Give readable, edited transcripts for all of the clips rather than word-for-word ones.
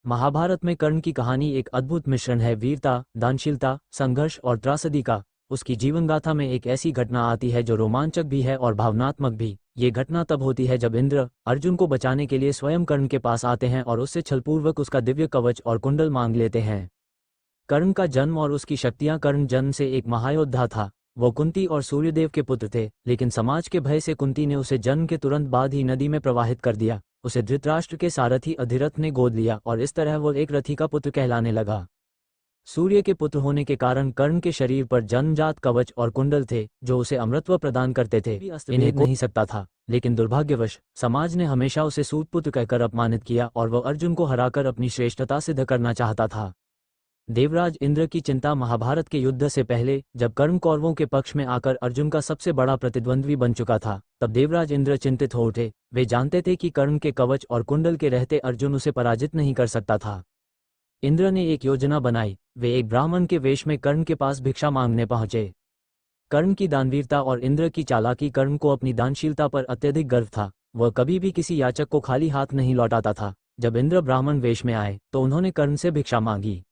महाभारत में कर्ण की कहानी एक अद्भुत मिश्रण है, वीरता, दानशीलता, संघर्ष और त्रासदी का। उसकी जीवन गाथा में एक ऐसी घटना आती है जो रोमांचक भी है और भावनात्मक भी। ये घटना तब होती है जब इंद्र अर्जुन को बचाने के लिए स्वयं कर्ण के पास आते हैं और उससे छलपूर्वक उसका दिव्य कवच और कुंडल मांग लेते हैं। कर्ण का जन्म और उसकी शक्तियां। कर्ण जन्म से एक महायोद्धा था। वो कुंती और सूर्यदेव के पुत्र थे, लेकिन समाज के भय से कुंती ने उसे जन्म के तुरंत बाद ही नदी में प्रवाहित कर दिया। उसे धृतराष्ट्र के सारथी अधिरथ ने गोद लिया और इस तरह वो एक रथी का पुत्र कहलाने लगा। सूर्य के पुत्र होने के कारण कर्ण के शरीर पर जन्मजात कवच और कुंडल थे जो उसे अमरत्व प्रदान करते थे। इन्हें नहीं सकता था, लेकिन दुर्भाग्यवश समाज ने हमेशा उसे सूतपुत्र कहकर अपमानित किया और वह अर्जुन को हराकर अपनी श्रेष्ठता सिद्ध करना चाहता था। देवराज इंद्र की चिंता। महाभारत के युद्ध से पहले जब कर्ण कौरवों के पक्ष में आकर अर्जुन का सबसे बड़ा प्रतिद्वंद्वी बन चुका था, तब देवराज इंद्र चिंतित हो उठे। वे जानते थे कि कर्ण के कवच और कुंडल के रहते अर्जुन उसे पराजित नहीं कर सकता था। इंद्र ने एक योजना बनाई। वे एक ब्राह्मण के वेश में कर्ण के पास भिक्षा मांगने पहुंचे। कर्ण की दानवीरता और इंद्र की चालाकी। कर्ण को अपनी दानशीलता पर अत्यधिक गर्व था। वह कभी भी किसी याचक को खाली हाथ नहीं लौटाता था। जब इंद्र ब्राह्मण वेश में आए तो उन्होंने कर्ण से भिक्षा मांगी।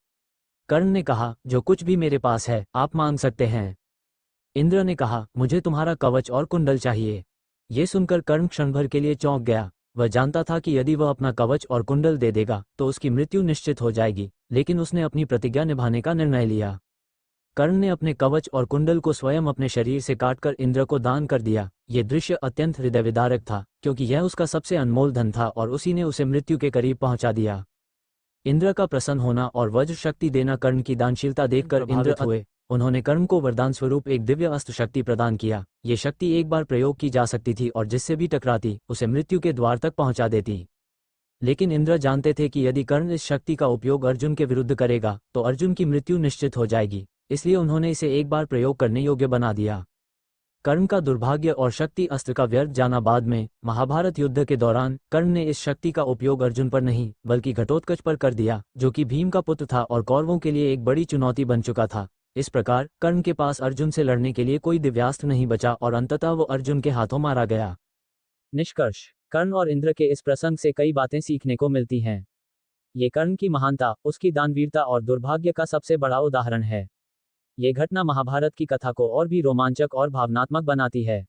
कर्ण ने कहा, जो कुछ भी मेरे पास है आप मांग सकते हैं। इंद्र ने कहा, मुझे तुम्हारा कवच और कुंडल चाहिए। ये सुनकर कर्ण क्षणभर के लिए चौंक गया। वह जानता था कि यदि वह अपना कवच और कुंडल दे देगा तो उसकी मृत्यु निश्चित हो जाएगी, लेकिन उसने अपनी प्रतिज्ञा निभाने का निर्णय लिया। कर्ण ने अपने कवच और कुंडल को स्वयं अपने शरीर से काटकर इंद्र को दान कर दिया। ये दृश्य अत्यंत हृदयविदारक था, क्योंकि यह उसका सबसे अनमोल धन था और उसी ने उसे मृत्यु के करीब पहुंचा दिया। इंद्र का प्रसन्न होना और वज्र शक्ति देना। कर्ण की दानशीलता देखकर इंद्र हुए। उन्होंने कर्ण को वरदान स्वरूप एक दिव्य अस्त्र शक्ति प्रदान किया। ये शक्ति एक बार प्रयोग की जा सकती थी और जिससे भी टकराती उसे मृत्यु के द्वार तक पहुंचा देती। लेकिन इंद्र जानते थे कि यदि कर्ण इस शक्ति का उपयोग अर्जुन के विरुद्ध करेगा तो अर्जुन की मृत्यु निश्चित हो जाएगी, इसलिए उन्होंने इसे एक बार प्रयोग करने योग्य बना दिया। कर्ण का दुर्भाग्य और शक्ति अस्त्र का व्यर्थ जाना। बाद में महाभारत युद्ध के दौरान कर्ण ने इस शक्ति का उपयोग अर्जुन पर नहीं बल्कि घटोत्कच पर कर दिया, जो कि भीम का पुत्र था और कौरवों के लिए एक बड़ी चुनौती बन चुका था। इस प्रकार कर्ण के पास अर्जुन से लड़ने के लिए कोई दिव्यास्त्र नहीं बचा और अंततः वो अर्जुन के हाथों मारा गया। निष्कर्ष: कर्ण और इंद्र के इस प्रसंग से कई बातें सीखने को मिलती हैं। ये कर्ण की महानता, उसकी दानवीरता और दुर्भाग्य का सबसे बड़ा उदाहरण है। ये घटना महाभारत की कथा को और भी रोमांचक और भावनात्मक बनाती है।